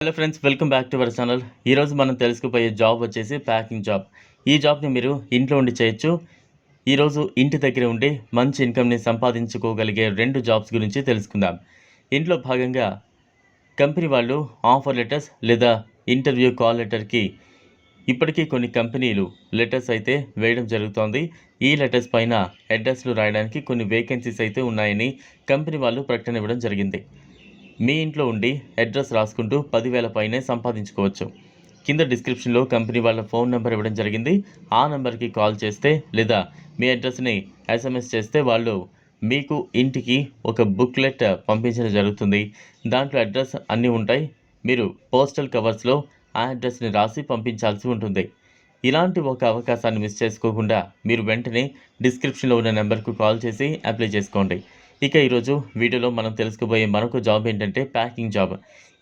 Hello friends, welcome back to our channel. ఈరోజు మనం తెలుసుకుపోయే job వచ్చేసి ప్యాకింగ్ జాబ్. ఈ జాబ్ని మీరు ఇంట్లో ఉండి చేయొచ్చు. ఈరోజు ఇంటి దగ్గర ఉండి మంచి ఇన్కమ్ని సంపాదించుకోగలిగే 2 జాబ్స్ గురించి తెలుసుకుందాం. ఇంట్లో భాగంగా కంపెనీ వాళ్ళు ఆఫర్ లెటర్స్ లేదా ఇంటర్వ్యూ కాల్ లెటర్కి ఇప్పటికీ కొన్ని కంపెనీలు లెటర్స్ అయితే వేయడం జరుగుతోంది. ఈ లెటర్స్ పైన అడ్రస్లు రాయడానికి కొన్ని వేకెన్సీస్ అయితే ఉన్నాయని కంపెనీ వాళ్ళు ప్రకటన ఇవ్వడం జరిగింది. మీ ఇంట్లో ఉండి అడ్రస్ రాసుకుంటూ 10,000 పైనే సంపాదించుకోవచ్చు. కింద డిస్క్రిప్షన్లో కంపెనీ వాళ్ళ ఫోన్ నెంబర్ ఇవ్వడం జరిగింది. ఆ నెంబర్కి కాల్ చేస్తే లేదా మీ అడ్రస్ని ఎస్ఎంఎస్ చేస్తే వాళ్ళు మీకు ఇంటికి ఒక బుక్లెట్ పంపించడం జరుగుతుంది. దాంట్లో అడ్రస్ అన్నీ ఉంటాయి. మీరు పోస్టల్ కవర్స్లో ఆ అడ్రస్ని రాసి పంపించాల్సి ఉంటుంది. ఇలాంటి ఒక అవకాశాన్ని మిస్ చేసుకోకుండా మీరు వెంటనే డిస్క్రిప్షన్లో ఉన్న నెంబర్కు కాల్ చేసి అప్లై చేసుకోండి. ఇక ఈరోజు వీడియోలో మనం తెలుసుకోబోయే మరొక జాబ్ ఏంటంటే ప్యాకింగ్ జాబ్.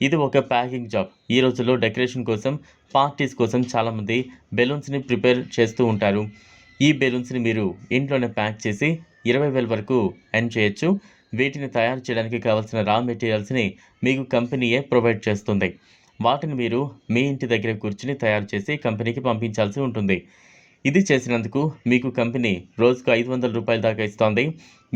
ఇది ఒక ప్యాకింగ్ జాబ్. ఈ రోజుల్లో డెకరేషన్ కోసం, పార్టీస్ కోసం చాలామంది బెలూన్స్ని ప్రిపేర్ చేస్తూ ఉంటారు. ఈ బెలూన్స్ని మీరు ఇంట్లోనే ప్యాక్ చేసి 20,000 వరకు ఎర్న్ చేయొచ్చు. వీటిని తయారు చేయడానికి కావాల్సిన రా మెటీరియల్స్ని మీకు కంపెనీయే ప్రొవైడ్ చేస్తుంది. వాటిని మీరు మీ ఇంటి దగ్గర కూర్చుని తయారు చేసి కంపెనీకి పంపించాల్సి ఉంటుంది. ఇది చేసినందుకు మీకు కంపెనీ రోజుకు 500 రూపాయల దాకా ఇస్తోంది.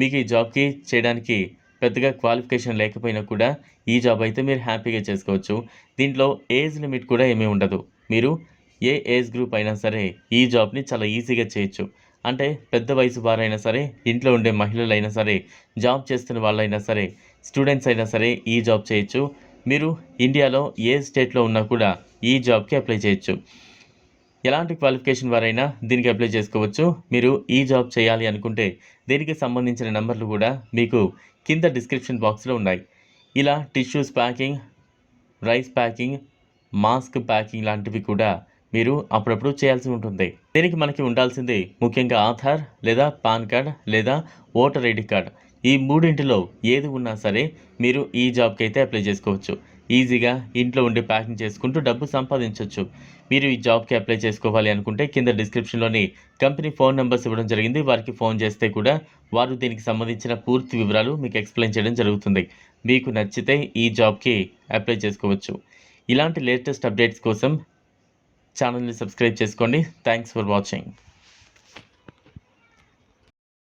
మీకు ఈ జాబ్కి చేయడానికి పెద్దగా క్వాలిఫికేషన్ లేకపోయినా కూడా ఈ జాబ్ అయితే మీరు హ్యాపీగా చేసుకోవచ్చు. దీంట్లో ఏజ్ లిమిట్ కూడా ఏమీ ఉండదు. మీరు ఏ ఏజ్ గ్రూప్ అయినా సరే ఈ జాబ్ని చాలా ఈజీగా చేయొచ్చు. అంటే పెద్ద వయసు వారైనా సరే, ఇంట్లో ఉండే మహిళలైనా సరే, జాబ్ చేస్తున్న వాళ్ళైనా సరే, స్టూడెంట్స్ అయినా సరే ఈ జాబ్ చేయొచ్చు. మీరు ఇండియాలో ఏ స్టేట్లో ఉన్నా కూడా ఈ జాబ్కి అప్లై చేయొచ్చు. ఎలాంటి క్వాలిఫికేషన్ వారైనా దీనికి అప్లై చేసుకోవచ్చు. మీరు ఈ జాబ్ చేయాలి అనుకుంటే దీనికి సంబంధించిన నెంబర్లు కూడా మీకు కింద డిస్క్రిప్షన్ బాక్స్లో ఉన్నాయి. ఇలా tissues packing, rice packing, mask packing లాంటివి కూడా మీరు అప్పుడప్పుడు చేయాల్సి ఉంటుంది. దీనికి మనకి ఉండాల్సింది ముఖ్యంగా ఆధార్ లేదా పాన్ కార్డ్ లేదా ఓటర్ ఐడి కార్డ్. ఈ మూడింటిలో ఏది ఉన్నా సరే మీరు ఈ జాబ్కి అయితే అప్లై చేసుకోవచ్చు. ఈజీగా ఇంట్లో ఉండి ప్యాకింగ్ చేసుకుంటూ డబ్బు సంపాదించవచ్చు. మీరు ఈ జాబ్కి అప్లై చేసుకోవాలి అనుకుంటే కింద డిస్క్రిప్షన్లోని కంపెనీ ఫోన్ నెంబర్స్ ఇవ్వడం జరిగింది. వారికి ఫోన్ చేస్తే కూడా వారు దీనికి సంబంధించిన పూర్తి వివరాలు మీకు ఎక్స్ప్లెయిన్ చేయడం జరుగుతుంది. మీకు నచ్చితే ఈ జాబ్కి అప్లై చేసుకోవచ్చు. ఇలాంటి లేటెస్ట్ అప్డేట్స్ కోసం ఛానల్ని సబ్స్క్రైబ్ చేసుకోండి. Thanks for watching.